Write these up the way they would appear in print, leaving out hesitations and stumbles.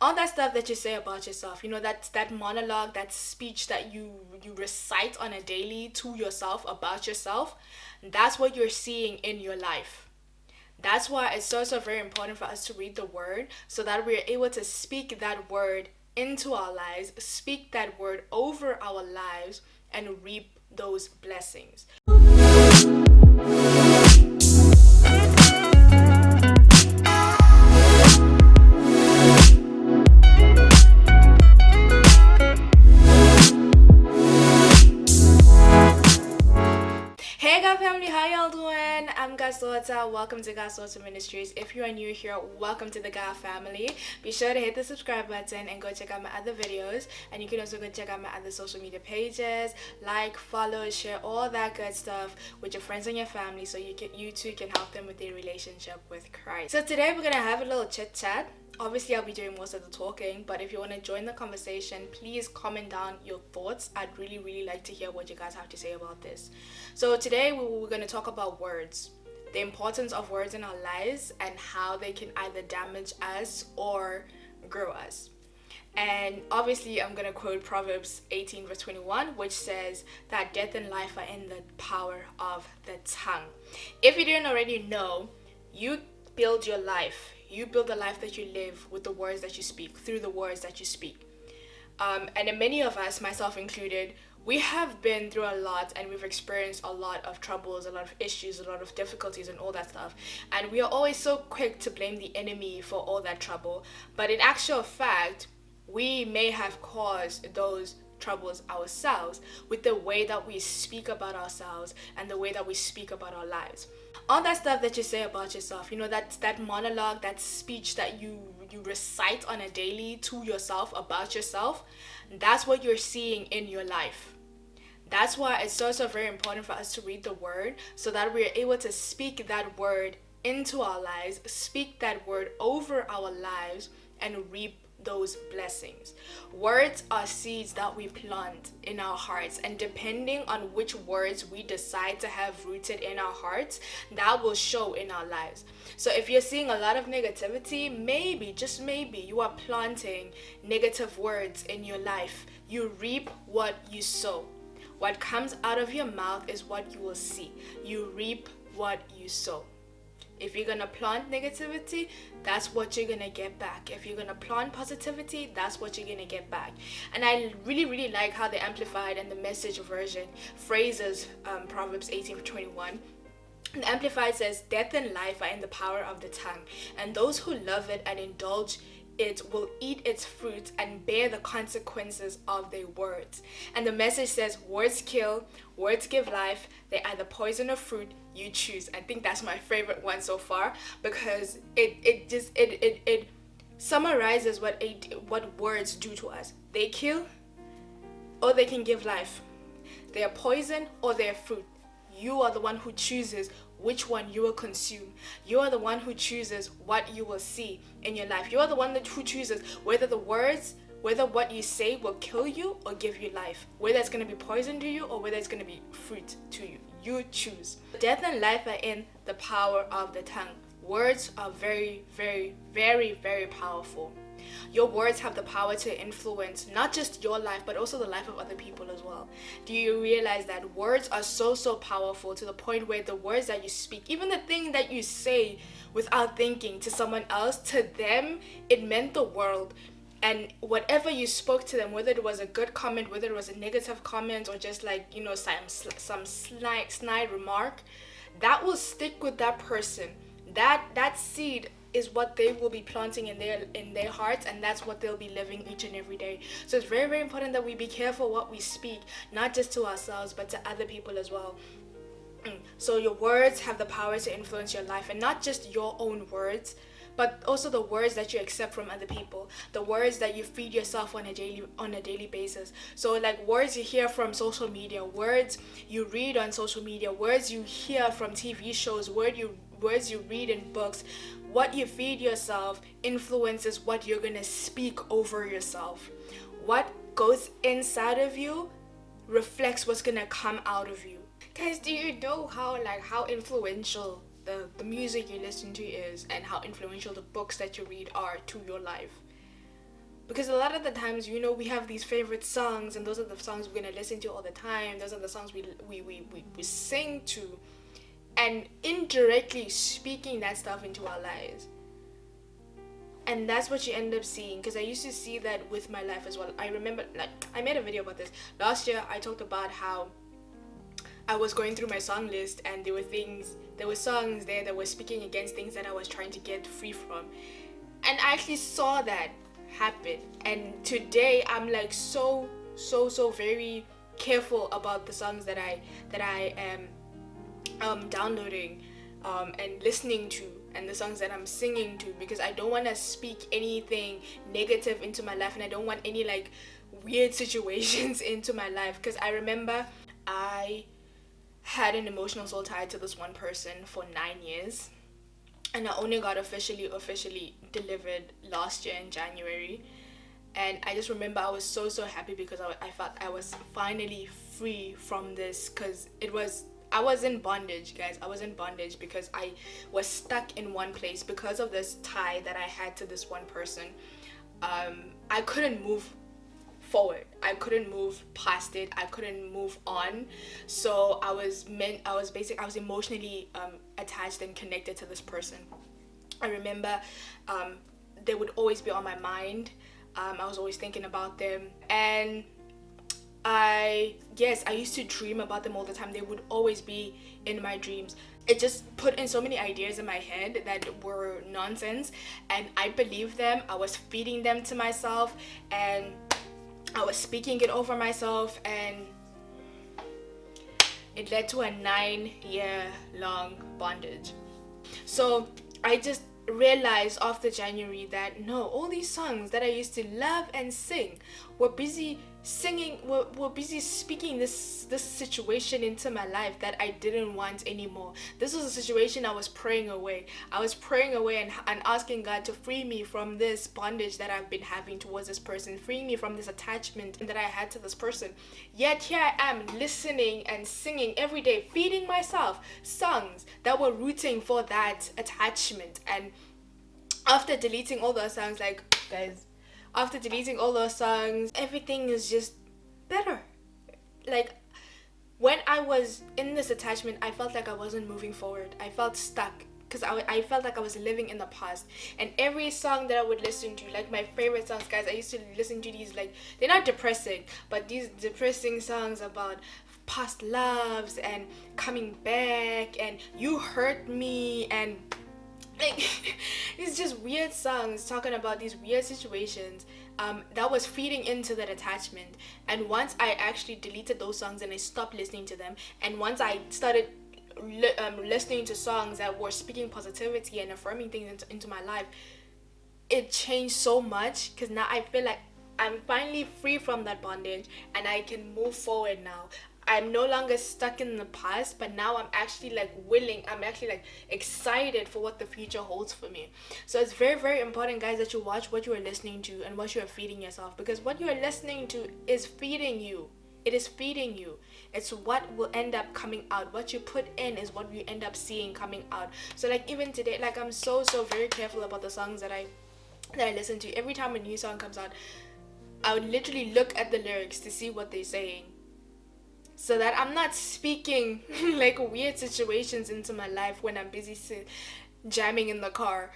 all that stuff that you say about yourself, that monologue, that speech that you recite on a daily to yourself about yourself, that's what you're seeing in your life. That's why it's so very important for us to read the word so that we're able to speak that word into our lives, speak that word over our lives, and reap those blessings. Hey God family, how y'all doing? I'm God's daughter. Welcome to God's Daughter Ministries. If you are new here, welcome to the God family. Be sure to hit the subscribe button and go check out my other videos. And you can also go check out my other social media pages, like, follow, share all that good stuff with your friends and your family so you too can help them with their relationship with Christ. So today we're gonna have a little chit chat. Obviously, I'll be doing most of the talking, but if you want to join the conversation, please comment down your thoughts. I'd really like to hear what you guys have to say about this. So today we're going to talk about words, the importance of words in our lives, and how they can either damage us or grow us. And obviously, I'm going to quote Proverbs 18 verse 21, which says that death and life are in the power of the tongue. If you didn't already know, you build your life. You build the life that you live with the words that you speak, through the words that you speak. And many of us, myself included, we have been through a lot and we've experienced a lot of troubles, a lot of issues, a lot of difficulties and all that stuff. And we are always so quick to blame the enemy for all that trouble. But in actual fact, we may have caused those troubles ourselves with the way that we speak about ourselves and the way that we speak about our lives. All that stuff that you say about yourself, that monologue, that speech that you recite on a daily to yourself about yourself, that's what you're seeing in your life. That's why it's so very important for us to read the word so that we're able to speak that word into our lives, speak that word over our lives, and reap those blessings. Words are seeds that we plant in our hearts, and depending on which words we decide to have rooted in our hearts, that will show in our lives. So if you're seeing a lot of negativity, maybe, just maybe, you are planting negative words in your life. You reap what you sow. What comes out of your mouth is what you will see. You reap what you sow. If you're gonna plant negativity, that's what you're gonna get back. If you're gonna plant positivity, that's what you're gonna get back. And I really like how the Amplified and the Message version phrases Proverbs 18:21. The Amplified says, "Death and life are in the power of the tongue, and those who love it and indulge it will eat its fruit and bear the consequences of their words." And the Message says, "Words kill, words give life. They're either poison or fruit. You choose." I think that's my favorite one so far because it summarizes what words do to us. They kill or they can give life. They are poison or they are fruit. You are the one who chooses which one you will consume. You are the one who chooses what you will see in your life. You are the one who chooses whether what you say will kill you or give you life. Whether it's going to be poison to you or whether it's going to be fruit to you. You choose. Death and life are in the power of the tongue. Words are very powerful. Your words have the power to influence not just your life, but also the life of other people as well. Do you realize that words are so powerful to the point where the words that you speak, even the thing that you say without thinking to someone else, to them, it meant the world. And whatever you spoke to them, whether it was a good comment, whether it was a negative comment, or just like, some snide remark, that will stick with that person. That seed is what they will be planting in their hearts, and that's what they'll be living each and every day. So it's very important that we be careful what we speak, not just to ourselves but to other people as well. So your words have the power to influence your life, and not just your own words, but also the words that you accept from other people, the words that you feed yourself on a daily basis. So like words you hear from social media, words you read on social media, words you hear from TV shows, words you read in books. What you feed yourself influences what you're gonna speak over yourself. What goes inside of you reflects what's gonna come out of you. Guys, do you know how influential the music you listen to is, and how influential the books that you read are to your life? Because a lot of the times, we have these favorite songs, and those are the songs we're gonna listen to all the time. Those are the songs we sing to, and indirectly speaking that stuff into our lives. And that's what you end up seeing, because I used to see that with my life as well. I remember, like, I made a video about this last year. I talked about how I was going through my song list, and there were songs there that were speaking against things that I was trying to get free from, and I actually saw that happen. And today I'm like so very careful about the songs that I am downloading and listening to, and the songs that I'm singing to, because I don't want to speak anything negative into my life, and I don't want any like weird situations into my life. Because I remember I had an emotional soul tied to this one person for 9 years, and I only got officially delivered last year in January. And I just remember I was so happy, because I felt I was finally free from this, because I was in bondage, guys. I was in bondage because I was stuck in one place because of this tie that I had to this one person. I couldn't move forward. I couldn't move past it. I couldn't move on. So I was emotionally attached and connected to this person. I remember they would always be on my mind. I was always thinking about them, and I used to dream about them all the time. They would always be in my dreams. It just put in so many ideas in my head that were nonsense, and I believed them. I was feeding them to myself, and I was speaking it over myself, and it led to a 9-year-long bondage. So I just realized after January that no, all these songs that I used to love and sing were busy speaking this situation into my life that I didn't want anymore. This was a situation I was praying away. I was praying away and asking God to free me from this bondage that I've been having towards this person, free me from this attachment that I had to this person. Yet here I am listening and singing every day, feeding myself songs that were rooting for that attachment. And after deleting all those songs, after deleting all those songs, everything is just better. Like, when I was in this attachment, I felt like I wasn't moving forward. I felt stuck, because I felt like I was living in the past. And every song that I would listen to, like my favorite songs, guys, I used to listen to these, like, they're not depressing, but these depressing songs about past loves and coming back and you hurt me, and like it's just weird songs talking about these weird situations that was feeding into that attachment. And once I actually deleted those songs and I stopped listening to them, and once I started listening to songs that were speaking positivity and affirming things into my life, it changed so much, because now I feel like I'm finally free from that bondage and I can move forward now. I'm no longer stuck in the past, but now I'm actually excited for what the future holds for me. So it's very, very important, guys, that you watch what you are listening to and what you are feeding yourself, because what you are listening to is feeding you. It is feeding you. It's what will end up coming out. What you put in is what you end up seeing coming out. So like even today, like I'm so very careful about the songs that I listen to. Every time a new song comes out, I would literally look at the lyrics to see what they're saying, so that I'm not speaking like weird situations into my life when I'm busy jamming in the car.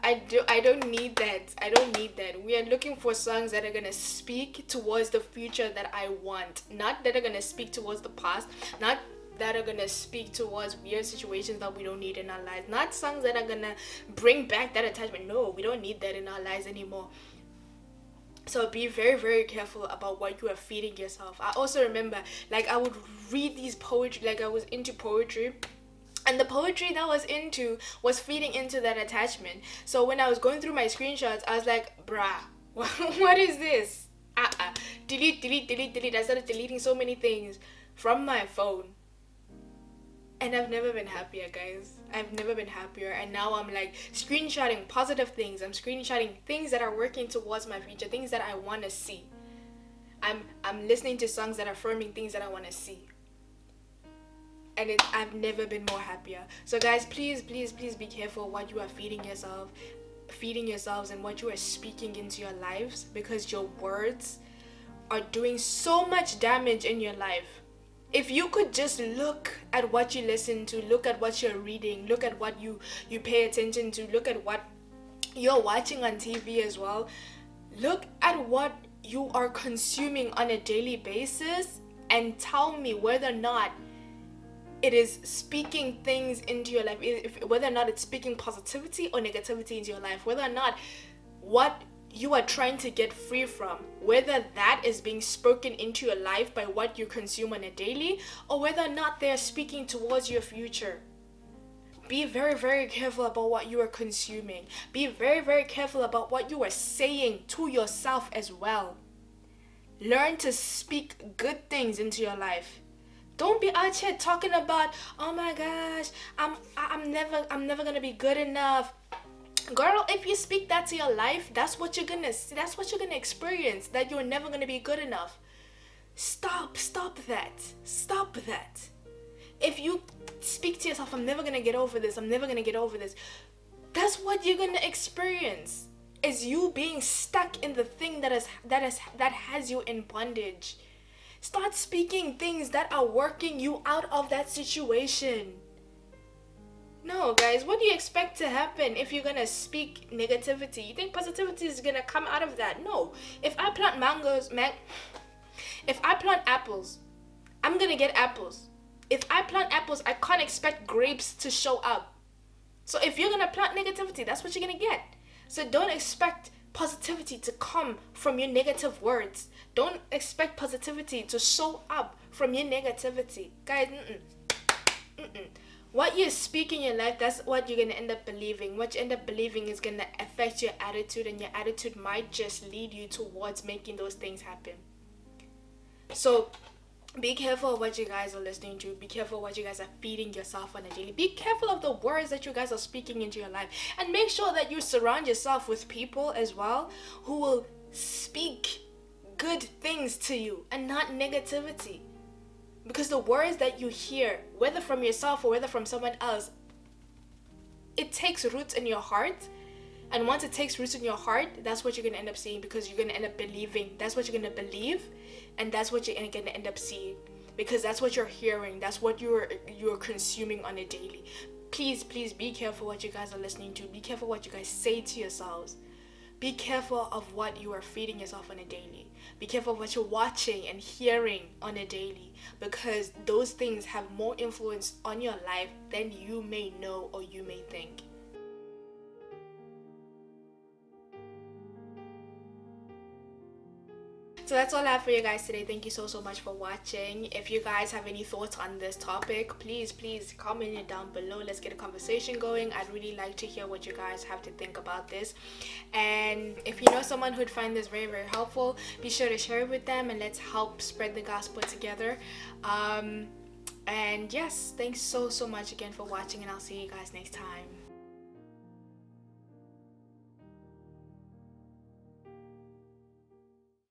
I don't need that. I don't need that. We are looking for songs that are going to speak towards the future that I want, not that are going to speak towards the past, not that are going to speak towards weird situations that we don't need in our lives, not songs that are going to bring back that attachment. No, we don't need that in our lives anymore. So be very, very careful about what you are feeding yourself. I also remember, like, I would read these poetry, like I was into poetry, and the poetry that I was into was feeding into that attachment. So when I was going through my screenshots, I was like, bruh, what is this? Delete. I started deleting so many things from my phone. And I've never been happier, guys. I've never been happier. And now I'm like screenshotting positive things. I'm screenshotting things that are working towards my future, things that I want to see. I'm listening to songs that are affirming things that I want to see. And I've never been more happier. So guys, please be careful what you are feeding yourself. feeding yourselves and what you are speaking into your lives, because your words are doing so much damage in your life. If you could just look at what you listen to, look at what you're reading, look at what you pay attention to, look at what you're watching on TV as well, look at what you are consuming on a daily basis, and tell me whether or not it is speaking things into your life, whether or not it's speaking positivity or negativity into your life, whether or not what you are trying to get free from, whether that is being spoken into your life by what you consume on a daily, or whether or not they're speaking towards your future. Be very, very careful about what you are consuming. Be very, very careful about what you are saying to yourself as well. Learn to speak good things into your life. Don't be out here talking about, oh my gosh, I'm never gonna be good enough. Girl, if you speak that to your life, that's what you're gonna experience, that you're never gonna be good enough. Stop that. If you speak to yourself, I'm never gonna get over this, that's what you're gonna experience, is you being stuck in the thing that has you in bondage. Start speaking things that are working you out of that situation. No, guys, what do you expect to happen if you're gonna speak negativity? You think positivity is gonna come out of that? No. If I plant if I plant apples, I'm gonna get apples. If I plant apples, I can't expect grapes to show up. So if you're gonna plant negativity, that's what you're gonna get. So don't expect positivity to come from your negative words. Don't expect positivity to show up from your negativity. Guys, what you speak in your life, that's what you're going to end up believing. What you end up believing is going to affect your attitude, and your attitude might just lead you towards making those things happen. So be careful of what you guys are listening to. Be careful of what you guys are feeding yourself on a daily. Be careful of the words that you guys are speaking into your life. And make sure that you surround yourself with people as well who will speak good things to you and not negativity. Because the words that you hear, whether from yourself or whether from someone else, it takes roots in your heart. And once it takes roots in your heart, that's what you're going to end up seeing, because you're going to end up believing. That's what you're going to believe, and that's what you're going to end up seeing, because that's what you're hearing. That's what you're consuming on a daily. Please be careful what you guys are listening to. Be careful what you guys say to yourselves. Be careful of what you are feeding yourself on a daily. Be careful of what you're watching and hearing on a daily, because those things have more influence on your life than you may know or you may think. So that's all I have for you guys today. Thank you so much for watching. If you guys have any thoughts on this topic, please comment it down below. Let's get a conversation going. I'd really like to hear what you guys have to think about this. And if you know someone who'd find this very, very helpful, be sure to share it with them, and let's help spread the gospel together. And yes, thanks so much again for watching, and I'll see you guys next time.